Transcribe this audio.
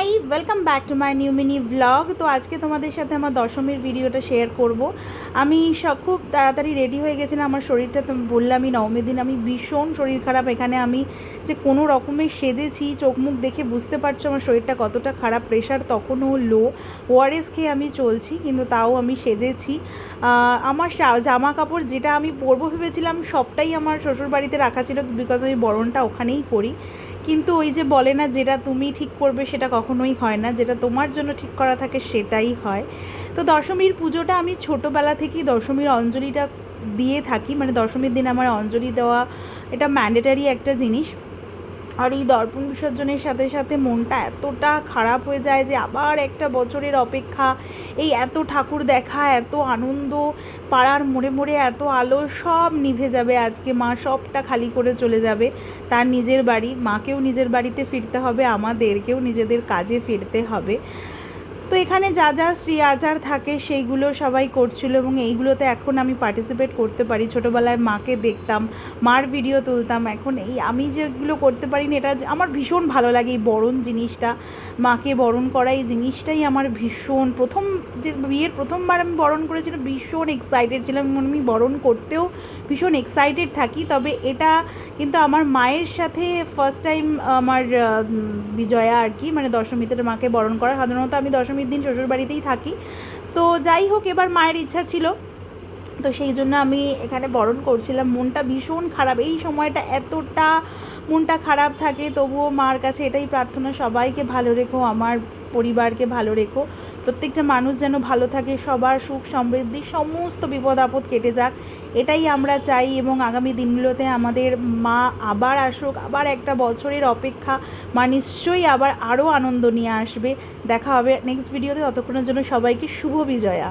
High, welcome back to my new mini blog. তো আজকে তোমাদের সাথে আমার দশমীর ভিডিওটা শেয়ার করব। আমি খুব তাড়াতাড়ি রেডি হয়ে গেছিলাম। আমার শরীরটা তো বললামই, নবমীর দিন আমি ভীষণ শরীর খারাপ। এখানে আমি যে কোনো রকমের সেজেছি, চোখ মুখ দেখে বুঝতে পারছো আমার শরীরটা কতটা খারাপ। প্রেশার তখনও লো, ওআরএস খেয়ে আমি চলছি, কিন্তু তাও আমি সেজেছি। আমার জামা কাপড় যেটা আমি পরবো ভেবেছিলাম সবটাই আমার শ্বশুরবাড়িতে রাখা ছিল, বিকজ আমি বরণটা ওখানেই করি। কিন্তু ওই যে বলে না, যেটা তুমি ঠিক করবে সেটা কখনোই হয় না, যেটা তোমার জন্য ঠিক করা থাকে সেটাই হয়। তো দশমীর পুজোটা আমি ছোটোবেলা থেকেই দশমীর অঞ্জলিটা দিয়ে থাকি, মানে দশমীর দিন আমার অঞ্জলি দেওয়া এটা ম্যান্ডেটারি একটা জিনিস। আর এই দর্পণ বিসর্জনের সাথে সাথে মনটা এতটা খারাপ হয়ে যায় যে আবার একটা বছরের অপেক্ষা, এই এত ঠাকুর দেখা, এত আনন্দ, পাড়ার মোড়ে মোড়ে এত আলো, সব নিভে যাবে আজকে। মা সবটা খালি করে চলে যাবে তার নিজের বাড়ি। মাকেও নিজের বাড়িতে ফিরতে হবে, আমাদেরকেও নিজেদের কাজে ফিরতে হবে। তো এখানে যা যা শ্রী আচার থাকে সেইগুলো সবাই করছিল, এবং এইগুলোতে এখন আমি পার্টিসিপেট করতে পারি। ছোটোবেলায় মাকে দেখতাম, মার ভিডিও তুলতাম। এখন এই আমি যেগুলো করতে পারি না, এটা আমার ভীষণ ভালো লাগে। এই বরণ জিনিসটা, মাকে বরণ করা, এই জিনিসটাই আমার ভীষণ, প্রথম যে বিয়ের প্রথমবার আমি বরণ করেছিলাম ভীষণ এক্সাইটেড ছিলাম, আমি বরণ করতেও ভীষণ এক্সাইটেড থাকি। তবে এটা কিন্তু আমার মায়ের সাথে ফার্স্ট টাইম আমার বিজয়া আর কি, মানে দশমীতে মাকে বরণ করা। সাধারণত আমি দশমীর দিন শ্বশুরবাড়িতেই থাকি। তো যাই হোক, এবার মায়ের ইচ্ছা ছিল, তো সেই জন্য আমি এখানে বরণ করছিলাম। মনটা ভীষণ খারাপ, এই সময়টা এতটা মনটা খারাপ থাকে। তবুও মার কাছে এটাই প্রার্থনা, সবাইকে ভালো রেখো, আমার পরিবারকে ভালো রেখো, প্রত্যেকটা মানুষ যেন ভালো থাকে, সবার সুখ সমৃদ্ধি, সমস্ত বিপদ আপদ কেটে যাক, এটাই আমরা চাই। এবং আগামী দিনগুলোতে আমাদের মা আবার আসুক, আবার একটা বছরের অপেক্ষা, মা নিশ্চয়ই আবার আরও আনন্দ নিয়ে আসবে। দেখা হবে নেক্সট ভিডিওতে, ততক্ষণের জন্য সবাইকে শুভ বিজয়া।